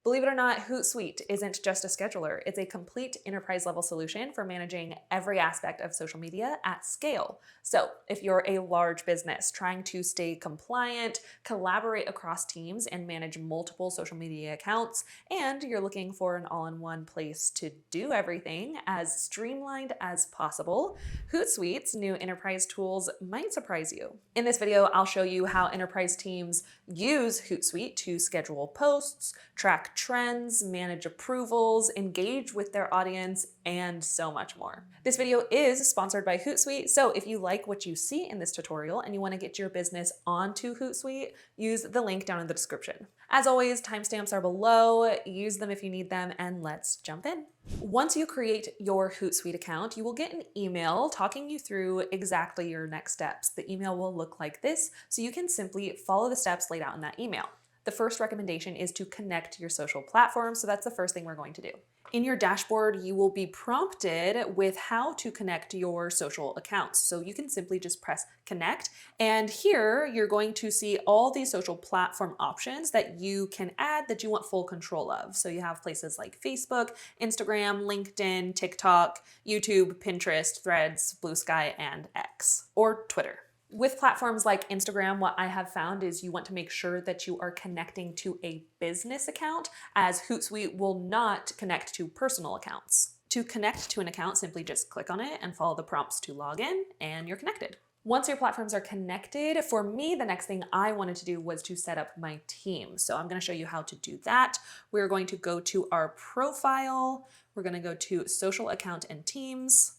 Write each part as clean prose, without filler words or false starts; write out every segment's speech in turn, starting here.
Believe it or not, Hootsuite isn't just a scheduler. It's a complete enterprise level solution for managing every aspect of social media at scale. So if you're a large business trying to stay compliant, collaborate across teams, and manage multiple social media accounts, and you're looking for an all-in-one place to do everything as streamlined as possible, Hootsuite's new enterprise tools might surprise you. In this video, I'll show you how enterprise teams use Hootsuite to schedule posts, track trends, manage approvals, engage with their audience, and so much more. This video is sponsored by Hootsuite, so if you like what you see in this tutorial and you want to get your business onto Hootsuite, use the link down in the description. As always, timestamps are below, use them if you need them, and let's jump in. Once you create your Hootsuite account, you will get an email talking you through exactly your next steps. The email will look like this, so you can simply follow the steps laid out in that email. The first recommendation is to connect your social platforms, so that's the first thing we're going to do. In your dashboard, you will be prompted with how to connect your social accounts. So you can simply just press connect, and here you're going to see all these social platform options that you can add that you want full control of. So you have places like Facebook, Instagram, LinkedIn, TikTok, YouTube, Pinterest, Threads, Blue Sky, and X, or Twitter. With platforms like Instagram, what I have found is you want to make sure that you are connecting to a business account, as Hootsuite will not connect to personal accounts. To connect to an account, simply just click on it and follow the prompts to log in, and you're connected. Once your platforms are connected, for me, the next thing I wanted to do was to set up my team. So I'm going to show you how to do that. We're going to go to our profile. We're going to go to social account and teams.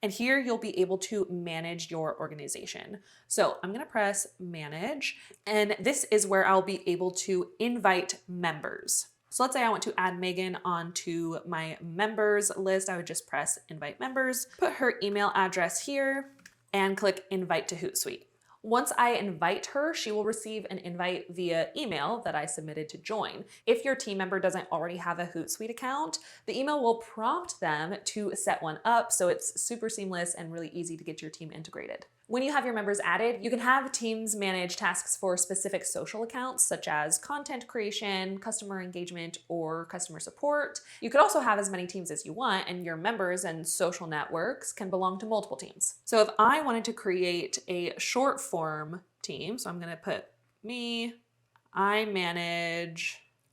And here you'll be able to manage your organization. So I'm gonna press manage, and this is where I'll be able to invite members. So let's say I want to add Megan onto my members list. I would just press invite members, put her email address here, and click invite to Hootsuite. Once I invite her, she will receive an invite via email that I submitted to join. If your team member doesn't already have a Hootsuite account, the email will prompt them to set one up, so it's super seamless and really easy to get your team integrated. When you have your members added, you can have teams manage tasks for specific social accounts, such as content creation, customer engagement, or customer support. You could also have as many teams as you want, and your members and social networks can belong to multiple teams. So if I wanted to create a short form team, so I'm gonna put me,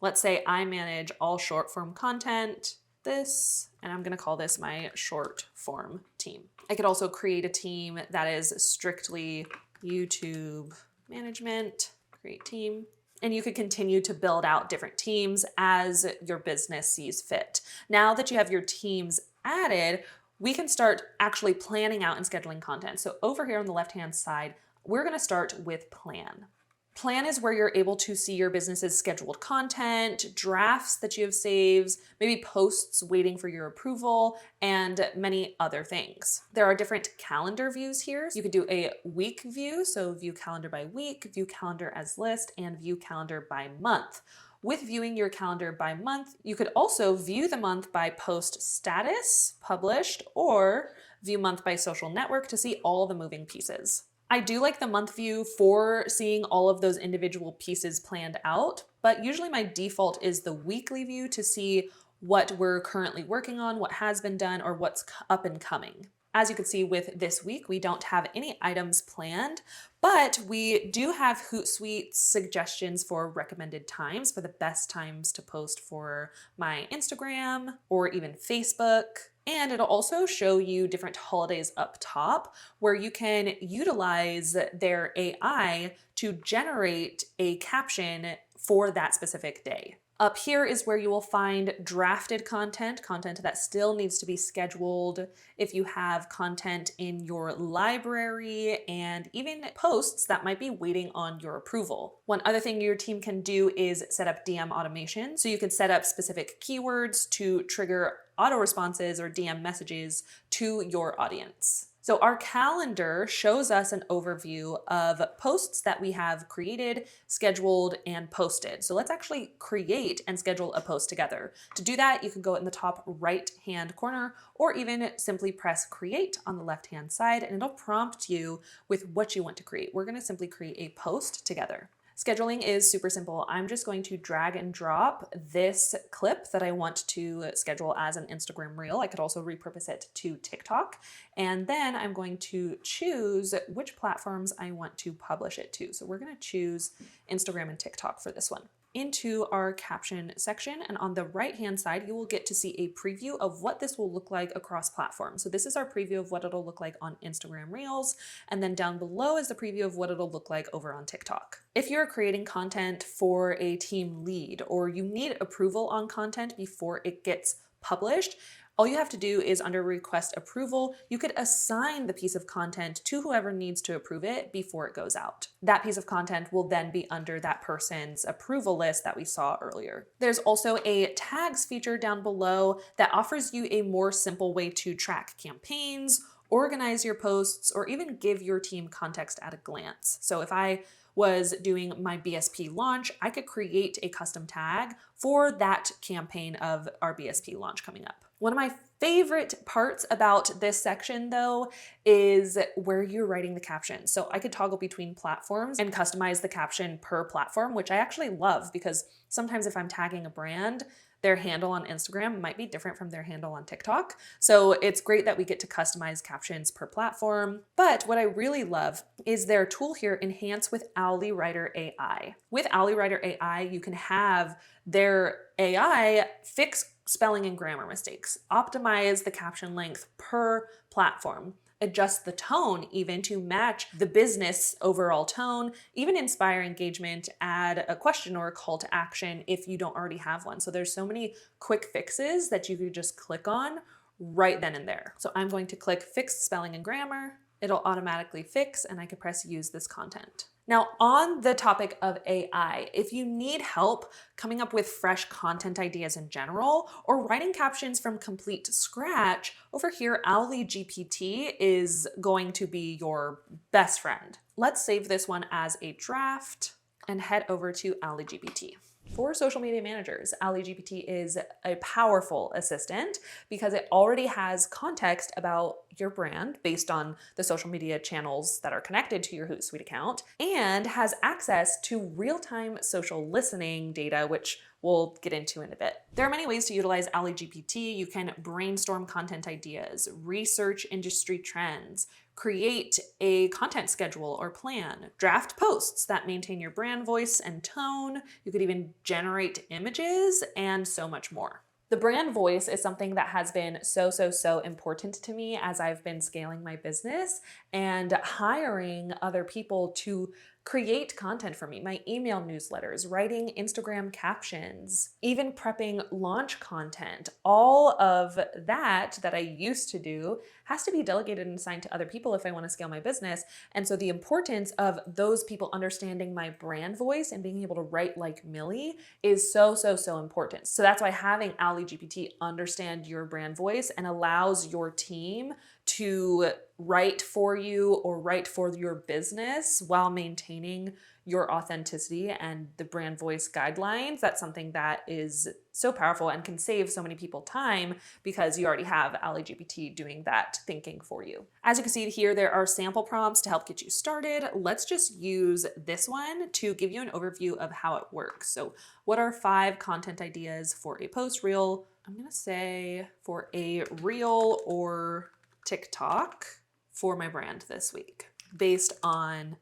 let's say I manage all short form content, and I'm gonna call this my short form team. I could also create a team that is strictly YouTube management, create team, and you could continue to build out different teams as your business sees fit. Now that you have your teams added, we can start actually planning out and scheduling content. So over here on the left-hand side, we're gonna start with plan. Plan is where you're able to see your business's scheduled content, drafts that you have saved, maybe posts waiting for your approval, and many other things. There are different calendar views here. You could do a week view, so view calendar by week, view calendar as list, and view calendar by month. With viewing your calendar by month, you could also view the month by post status, published, or view month by social network to see all the moving pieces. I do like the month view for seeing all of those individual pieces planned out, but usually my default is the weekly view to see what we're currently working on, what has been done, or what's up and coming. As you can see with this week, we don't have any items planned, but we do have Hootsuite suggestions for recommended times for the best times to post for my Instagram or even Facebook. And it'll also show you different holidays up top where you can utilize their AI to generate a caption for that specific day. Up here is where you will find drafted content that still needs to be scheduled, if you have content in your library, and even posts that might be waiting on your approval. One other thing your team can do is set up DM automation. So you can set up specific keywords to trigger auto responses or DM messages to your audience. So our calendar shows us an overview of posts that we have created, scheduled, and posted. So let's actually create and schedule a post together. To do that, you can go in the top right-hand corner or even simply press create on the left-hand side and it'll prompt you with what you want to create. We're gonna simply create a post together. Scheduling is super simple. I'm just going to drag and drop this clip that I want to schedule as an Instagram reel. I could also repurpose it to TikTok. And then I'm going to choose which platforms I want to publish it to. So we're going to choose Instagram and TikTok for this one. Into our caption section, and on the right hand side you will get to see a preview of what this will look like across platforms. So this is our preview of what it'll look like on Instagram Reels, and then down below is the preview of what it'll look like over on TikTok. If you're creating content for a team lead or you need approval on content before it gets published, all you have to do is under request approval, you could assign the piece of content to whoever needs to approve it before it goes out. That piece of content will then be under that person's approval list that we saw earlier. There's also a tags feature down below that offers you a more simple way to track campaigns, organize your posts, or even give your team context at a glance. So if I was doing my BSP launch, I could create a custom tag for that campaign of our BSP launch coming up. One of my favorite parts about this section though is where you're writing the caption. So I could toggle between platforms and customize the caption per platform, which I actually love because sometimes if I'm tagging a brand, their handle on Instagram might be different from their handle on TikTok. So it's great that we get to customize captions per platform. But what I really love is their tool here, Enhance with Owly Writer AI. With Owly Writer AI, you can have their AI fix spelling and grammar mistakes, optimize the caption length per platform, adjust the tone even to match the business overall tone, even inspire engagement, add a question or a call to action if you don't already have one. So there's so many quick fixes that you could just click on right then and there. So I'm going to click Fix Spelling and Grammar. It'll automatically fix and I can press Use this content. Now, on the topic of AI, if you need help coming up with fresh content ideas in general or writing captions from complete scratch, over here, Owly GPT is going to be your best friend. Let's save this one as a draft and head over to Owly GPT. For social media managers, Owly GPT is a powerful assistant because it already has context about your brand based on the social media channels that are connected to your Hootsuite account and has access to real-time social listening data, which we'll get into in a bit. There are many ways to utilize Owly GPT. You can brainstorm content ideas, research industry trends, create a content schedule or plan, draft posts that maintain your brand voice and tone. You could even generate images and so much more. The brand voice is something that has been so important to me as I've been scaling my business and hiring other people to create content for me, my email newsletters, writing Instagram captions, even prepping launch content. All of that I used to do has to be delegated and assigned to other people if I want to scale my business. And so the importance of those people understanding my brand voice and being able to write like Millie is so important. So that's why having Owly GPT understand your brand voice and allows your team to write for you or write for your business while maintaining your authenticity and the brand voice guidelines. That's something that is so powerful and can save so many people time because you already have Owly GPT doing that thinking for you. As you can see here, there are sample prompts to help get you started. Let's just use this one to give you an overview of how it works. So what are 5 content ideas for a post reel? I'm gonna say for a reel or TikTok for my brand this week based on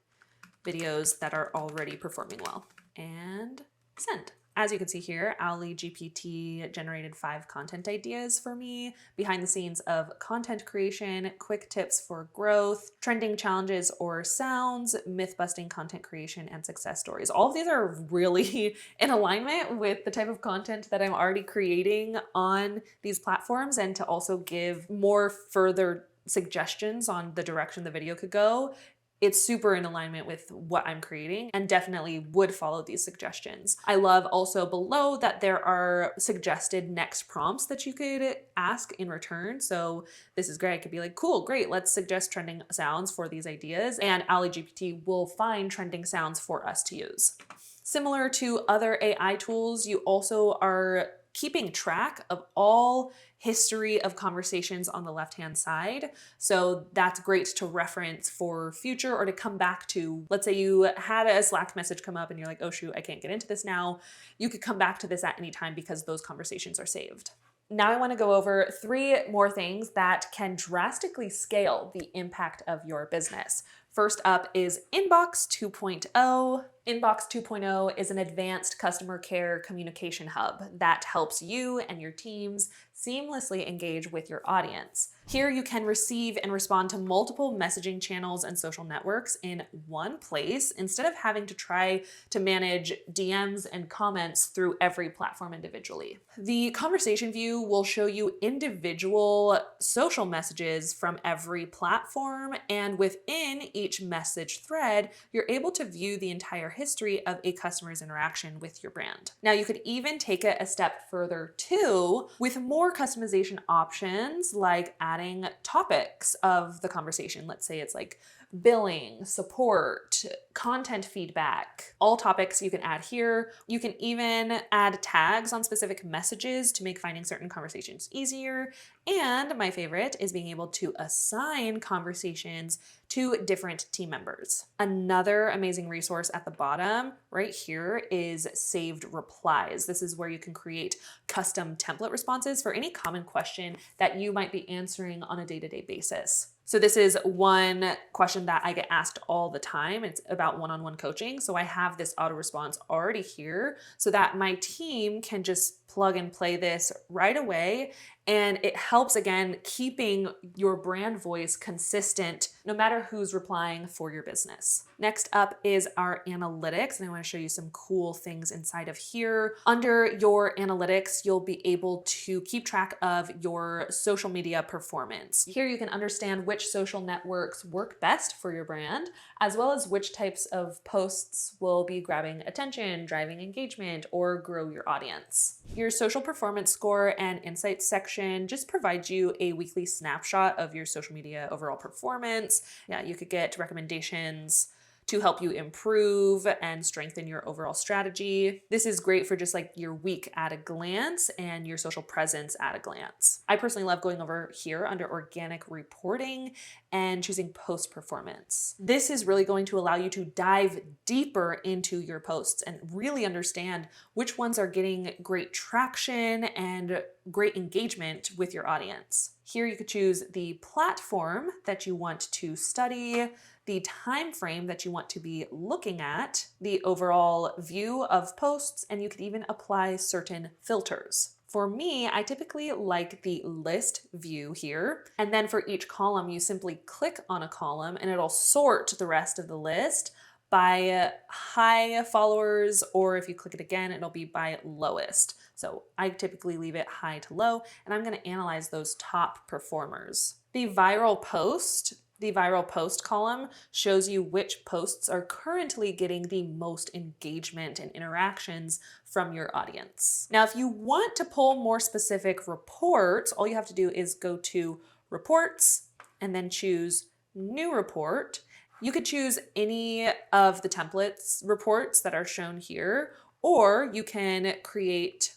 videos that are already performing well, and send. As you can see here, Owly GPT generated 5 content ideas for me, behind the scenes of content creation, quick tips for growth, trending challenges or sounds, myth-busting content creation, and success stories. All of these are really in alignment with the type of content that I'm already creating on these platforms, and to also give more further suggestions on the direction the video could go. It's super in alignment with what I'm creating and definitely would follow these suggestions. I love also below that there are suggested next prompts that you could ask in return. So this is great. I could be like, cool, great, let's suggest trending sounds for these ideas, and Owly GPT will find trending sounds for us to use. Similar to other AI tools, you also are keeping track of all history of conversations on the left-hand side. So that's great to reference for future or to come back to. Let's say you had a Slack message come up and you're like, oh shoot, I can't get into this now. You could come back to this at any time because those conversations are saved. Now I want to go over 3 more things that can drastically scale the impact of your business. First up is Inbox 2.0. Inbox 2.0 is an advanced customer care communication hub that helps you and your teams seamlessly engage with your audience. Here you can receive and respond to multiple messaging channels and social networks in one place instead of having to try to manage DMs and comments through every platform individually. The conversation view will show you individual social messages from every platform, and within each message thread, you're able to view the entire history of a customer's interaction with your brand. Now, you could even take it a step further too, with more customization options like adding topics of the conversation. Let's say it's like billing, support, content feedback, all topics you can add here. You can even add tags on specific messages to make finding certain conversations easier. And my favorite is being able to assign conversations to different team members. Another amazing resource at the bottom right here is saved replies. This is where you can create custom template responses for any common question that you might be answering on a day-to-day basis. So this is one question that I get asked all the time. It's about one-on-one coaching. So I have this auto response already here so that my team can just plug and play this right away. And it helps, again, keeping your brand voice consistent no matter who's replying for your business. Next up is our analytics, and I want to show you some cool things inside of here. Under your analytics, you'll be able to keep track of your social media performance. Here you can understand which social networks work best for your brand, as well as which types of posts will be grabbing attention, driving engagement, or grow your audience. Your social performance score and insights section just provides you a weekly snapshot of your social media overall performance. Yeah, you could get recommendations to help you improve and strengthen your overall strategy. This is great for just like your week at a glance and your social presence at a glance. I personally love going over here under organic reporting and choosing post performance. This is really going to allow you to dive deeper into your posts and really understand which ones are getting great traction and great engagement with your audience. Here you could choose the platform that you want to study, the time frame that you want to be looking at, the overall view of posts, and you could even apply certain filters. For me, I typically like the list view here. And then for each column, you simply click on a column and it'll sort the rest of the list by high followers, or if you click it again, it'll be by lowest. So I typically leave it high to low, and I'm gonna analyze those top performers. The viral post column shows you which posts are currently getting the most engagement and interactions from your audience. Now, if you want to pull more specific reports, all you have to do is go to Reports and then choose New Report. You could choose any of the templates reports that are shown here, or you can create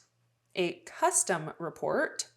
a custom report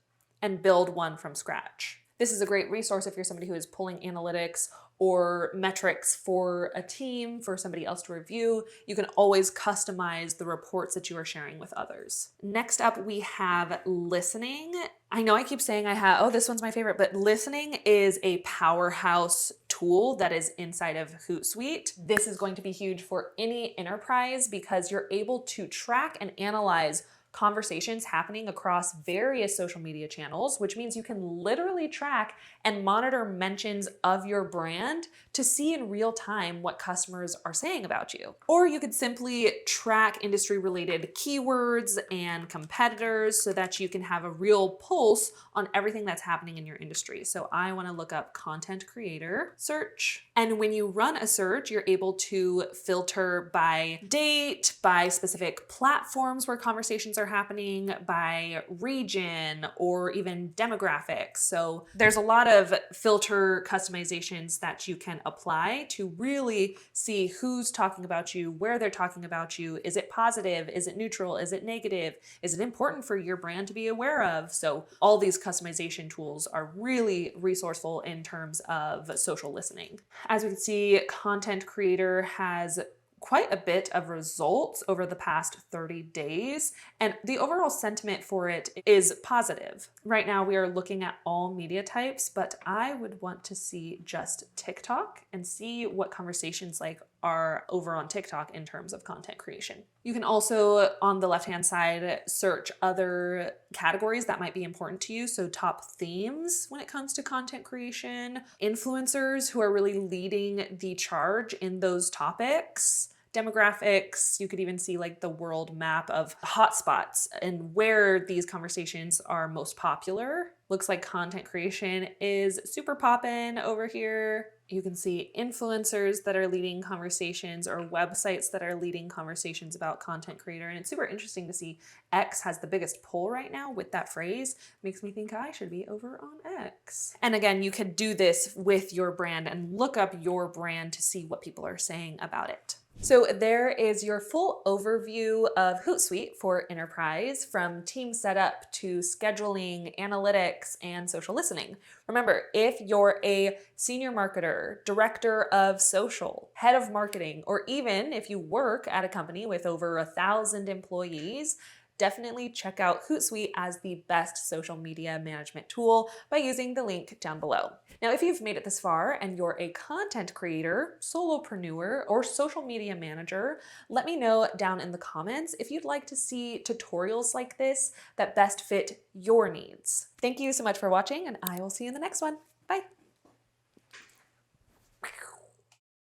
and build one from scratch. This is a great resource if you're somebody who is pulling analytics or metrics for a team, for somebody else to review. You can always customize the reports that you are sharing with others. Next up, we have listening. I know I keep saying this one's my favorite, but listening is a powerhouse tool that is inside of Hootsuite. This is going to be huge for any enterprise because you're able to track and analyze conversations happening across various social media channels, which means you can literally track and monitor mentions of your brand to see in real time what customers are saying about you. Or you could simply track industry-related keywords and competitors so that you can have a real pulse on everything that's happening in your industry. So I want to look up content creator, search, and when you run a search, you're able to filter by date, by specific platforms where conversations are are happening by region or even demographics. So there's a lot of filter customizations that you can apply to really see who's talking about you, where they're talking about you. Is it positive? Is it neutral? Is it negative? Is it important for your brand to be aware of? So all these customization tools are really resourceful in terms of social listening. As we can see, Content Creator has quite a bit of results over the past 30 days, and the overall sentiment for it is positive. Right now, we are looking at all media types, but I would want to see just TikTok and see what conversations like are over on TikTok in terms of content creation. You can also, on the left-hand side, search other categories that might be important to you. So top themes when it comes to content creation, influencers who are really leading the charge in those topics, demographics. You could even see like the world map of hotspots and where these conversations are most popular. Looks like content creation is super poppin' over here. You can see influencers that are leading conversations or websites that are leading conversations about content creator. And it's super interesting to see X has the biggest pull right now with that phrase. Makes me think I should be over on X. And again, you could do this with your brand and look up your brand to see what people are saying about it. So there is your full overview of Hootsuite for enterprise, from team setup to scheduling, analytics, and social listening. Remember, if you're a senior marketer, director of social, head of marketing, or even if you work at a company with over 1,000 employees, definitely check out Hootsuite as the best social media management tool by using the link down below. Now, if you've made it this far and you're a content creator, solopreneur, or social media manager, let me know down in the comments if you'd like to see tutorials like this that best fit your needs. Thank you so much for watching, and I will see you in the next one. Bye.